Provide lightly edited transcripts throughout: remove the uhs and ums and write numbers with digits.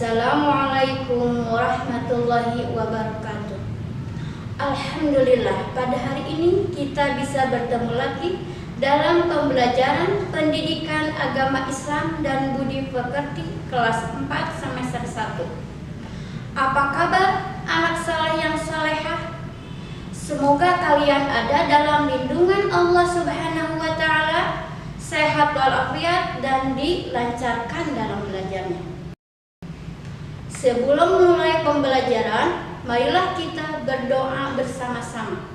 Assalamualaikum warahmatullahi wabarakatuh. Alhamdulillah, pada hari ini kita bisa bertemu lagi dalam pembelajaran pendidikan agama Islam dan budi pekerti kelas 4 semester 1. Apa kabar anak saleh yang salehah? Semoga kalian ada dalam lindungan Allah Subhanahu wa Ta'ala, sehat walafiat dan dilancarkan dalam belajarnya. Sebelum mulai pembelajaran, marilah kita berdoa bersama-sama.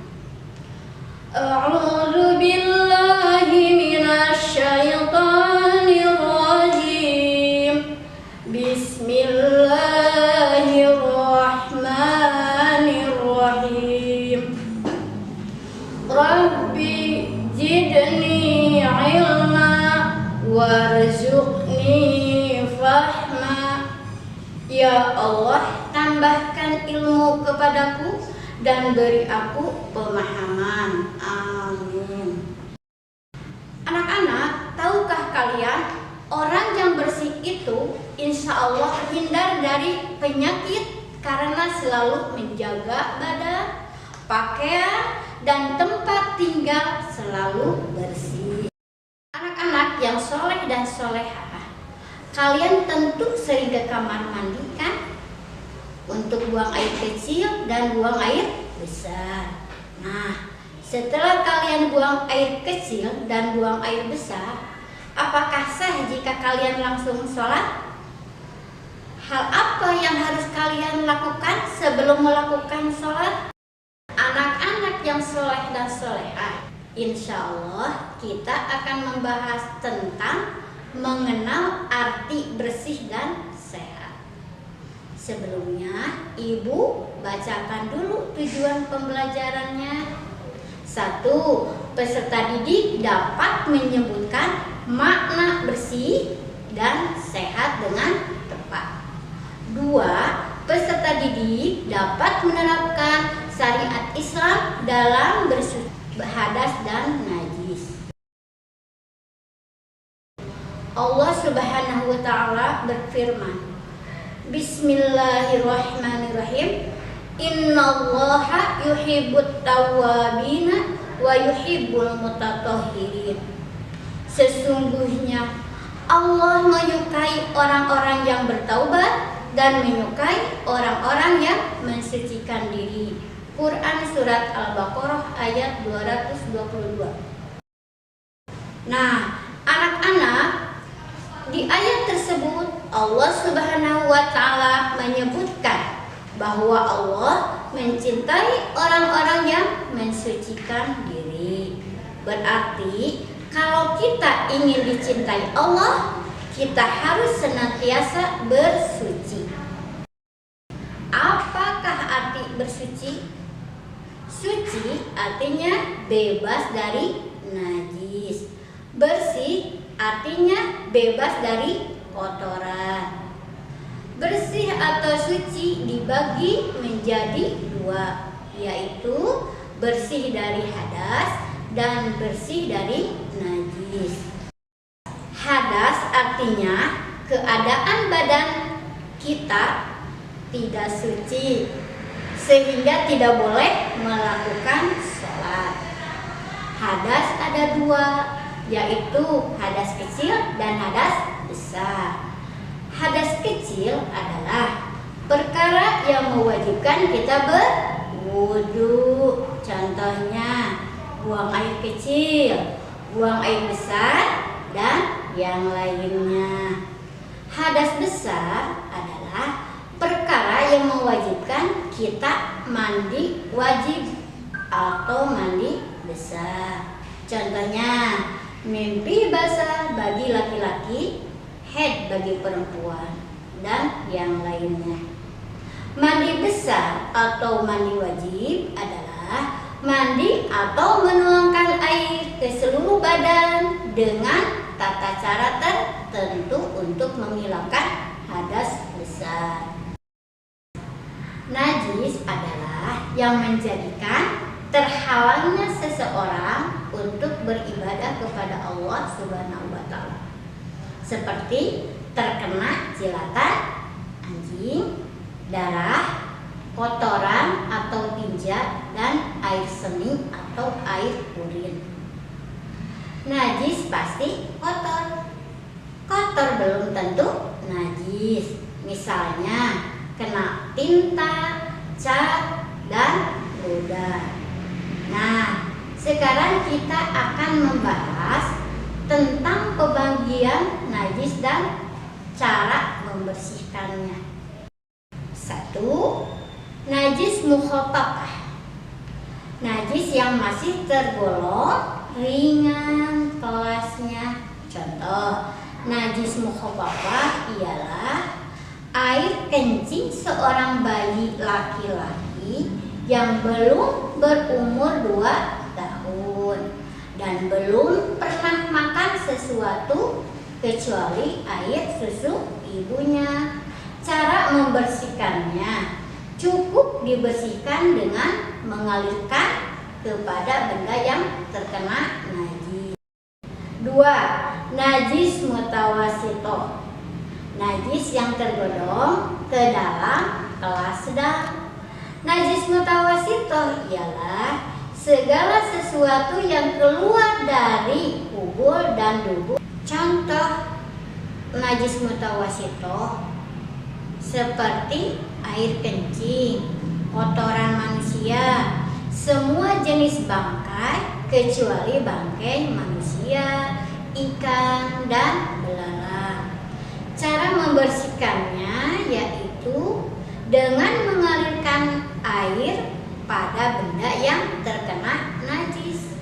A'udzu billahi minasy syaithanir rajim. Bismillahirrahmanirrahim. Rabbi zidni ilma warzuqni fahma. Ya Allah, tambahkan ilmu kepadaku dan beri aku pemahaman. Amin. Anak-anak, tahukah kalian, orang yang bersih itu insya Allah terhindar dari penyakit karena selalu menjaga badan, pakaian, dan tempat tinggal selalu bersih. Anak-anak yang soleh dan solehah, kalian tentu sering ke kamar mandi kan? Untuk buang air kecil dan buang air besar. Nah, setelah kalian buang air kecil dan buang air besar, apakah sah jika kalian langsung sholat? Hal apa yang harus kalian lakukan sebelum melakukan sholat? Anak-anak yang soleh dan solehah, insya Allah kita akan membahas tentang mengenal arti bersih dan sehat. Sebelumnya, Ibu bacakan dulu tujuan pembelajarannya. 1. Peserta didik dapat menyebutkan makna bersih dan sehat dengan tepat. 2. Peserta didik dapat menerapkan syariat Islam dalam bersuci hadas dan najis. Allah Subhanahu wa Ta'ala berfirman, Bismillahirrahmanirrahim. Innallaha yuhibbut tawwabina wa yuhibbul mutatahhirin. Sesungguhnya Allah menyukai orang-orang yang bertaubat dan menyukai orang-orang yang mensucikan diri. Quran surat Al-Baqarah ayat 222. Nah, anak-anak, di ayat tersebut Allah Subhanahu wa Ta'ala menyebutkan bahwa Allah mencintai orang-orang yang mensucikan diri. Berarti kalau kita ingin dicintai Allah, kita harus senantiasa bersuci. Apakah arti bersuci? Suci artinya bebas dari najis. Bersih artinya bebas dari kotoran. Bersih atau suci dibagi menjadi dua, yaitu bersih dari hadas dan bersih dari najis. Hadas artinya keadaan badan kita tidak suci sehingga tidak boleh melakukan sholat. Hadas ada dua, yaitu hadas kecil dan hadas besar. Hadas kecil adalah perkara yang mewajibkan kita berwudu. Contohnya buang air kecil, buang air besar, dan yang lainnya. Hadas besar adalah perkara yang mewajibkan kita mandi wajib atau mandi besar. Contohnya mimpi basah bagi laki-laki, haid bagi perempuan, dan yang lainnya. Mandi besar atau mandi wajib adalah mandi atau menuangkan air ke seluruh badan dengan tata cara tertentu untuk menghilangkan hadas besar. Najis adalah yang menjadikan terhalangnya seseorang untuk beribadah kepada Allah Subhanahu wa Ta'ala, seperti terkena jilatan darah, kotoran atau tinja, dan air seni atau air urin. Najis pasti kotor. Kotor belum tentu najis. Misalnya kena tinta, cat, dan ludah. Nah, sekarang kita akan membahas tentang pembagian najis dan cara membersihkannya. 1. Najis mukhaffafah. Najis yang masih tergolong ringan kelasnya. Contoh, najis mukhaffafah ialah air kencing seorang bayi laki-laki yang belum berumur 2 tahun dan belum pernah makan sesuatu kecuali air susu ibunya. Cara membersihkannya cukup dibersihkan dengan mengalirkan kepada benda yang terkena najis. 2. Najis mutawasito. Najis yang tergolong ke dalam kelas sedang. Najis mutawasito ialah segala sesuatu yang keluar dari kubul dan dubur. Contoh najis mutawasito seperti air kencing, kotoran manusia, semua jenis bangkai kecuali bangkai manusia, ikan, dan belalang. Cara membersihkannya yaitu dengan mengalirkan air pada benda yang terkena najis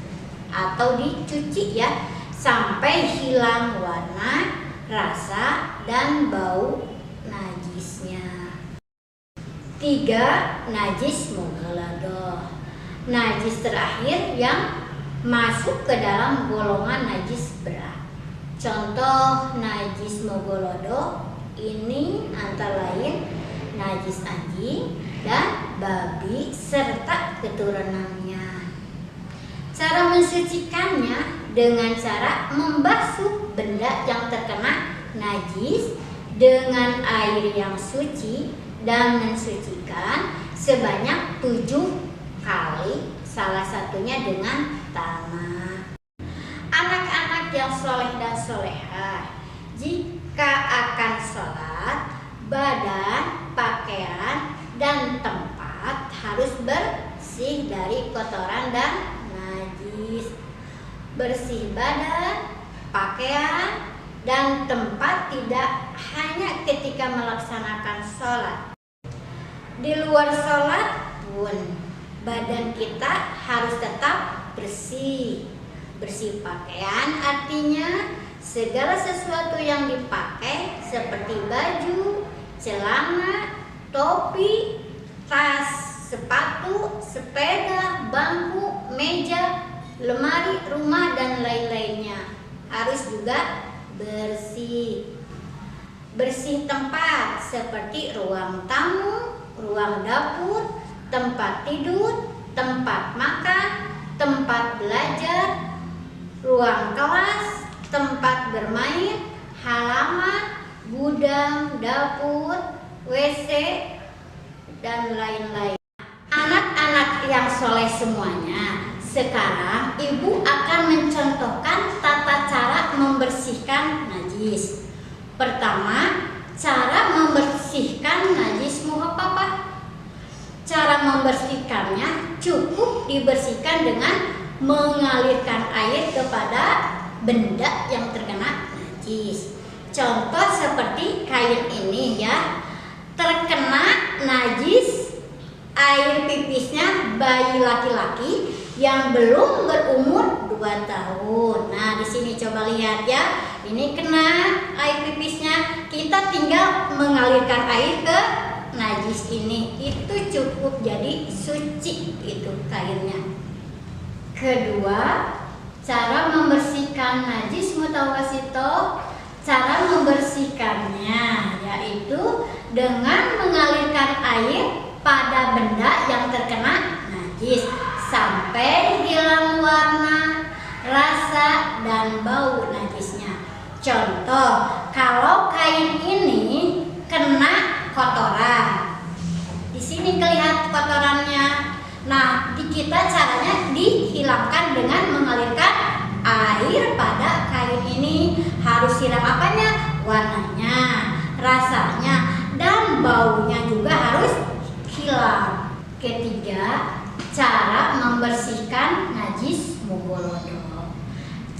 atau dicuci ya sampai hilang warna, rasa, dan bau najisnya. 3. Najis mughalladah. Najis terakhir yang masuk ke dalam golongan najis berat. Contoh najis mughalladah ini antara lain najis anjing dan babi serta keturunannya. Cara mensucikannya dengan cara membasuh benda yang terkena najis dengan air yang suci dan mensucikan sebanyak 7 kali, salah satunya dengan tanah. Anak-anak yang soleh dan solehah, jika akan sholat, badan, pakaian, dan tempat harus bersih dari kotoran dan najis. Bersih badan, pakaian, dan tempat tidak hanya ketika melaksanakan sholat. Di luar sholat pun badan kita harus tetap bersih. Bersih pakaian artinya segala sesuatu yang dipakai seperti baju, celana, topi, tas, sepatu, sepeda, bangku, meja, lemari, rumah, dan lain-lainnya harus juga bersih. Bersih tempat seperti ruang tamu, ruang dapur, tempat tidur, tempat makan, tempat belajar, ruang kelas, tempat bermain, halaman, gudang, dapur, WC, dan lain-lain. Anak-anak yang soleh semuanya, sekarang ibu akan mencontohkan tata cara membersihkan najis. Pertama, cara membersihkan najis mukhaffafah. Cara membersihkannya cukup dibersihkan dengan mengalirkan air kepada benda yang terkena najis. Contoh seperti kain ini ya, terkena najis air pipisnya bayi laki-laki yang belum berumur 2 tahun. Nah, di sini coba lihat ya. Ini kena air pipisnya, kita tinggal mengalirkan air ke najis ini. Itu cukup jadi suci itu kainnya. Kedua, cara membersihkan najis mutawasito. Cara membersihkannya yaitu dengan mengalirkan air pada benda yang terkena najis sampai hilang warna, rasa, dan bau najisnya. Contoh, kalau kain ini kena kotoran, rasanya dan baunya juga harus hilang. Ketiga, cara membersihkan najis mugholodhok.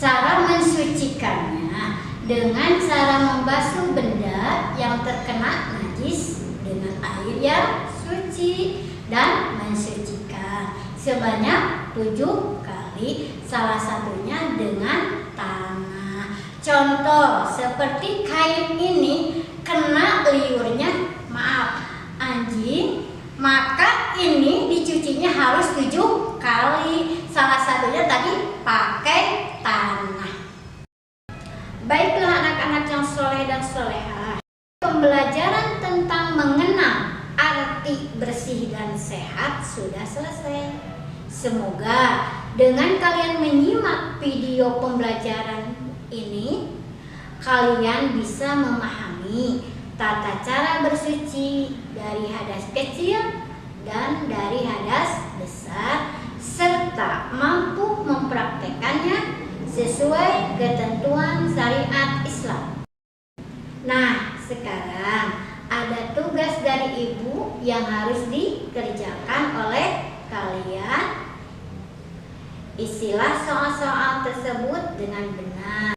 Cara mensucikannya dengan cara membasuh benda yang terkena najis dengan air yang suci dan mensucikan sebanyak 7 kali, salah satunya dengan tanah. Contoh seperti kain ini kena liurnya, anjing, maka ini dicucinya harus 7 kali, salah satunya tadi pakai tanah. Baiklah anak-anak yang soleh dan solehah, pembelajaran tentang mengenal arti bersih dan sehat sudah selesai. Semoga dengan kalian menyimak video pembelajaran ini, kalian bisa memahami tata cara bersuci dari hadas kecil dan dari hadas besar, serta mampu mempraktekannya sesuai ketentuan syariat Islam. Nah, sekarang ada tugas dari ibu yang harus dikerjakan oleh kalian. Isilah soal-soal tersebut dengan benar.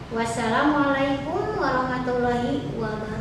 Wassalamualaikum warahmatullahi wabarakatuh.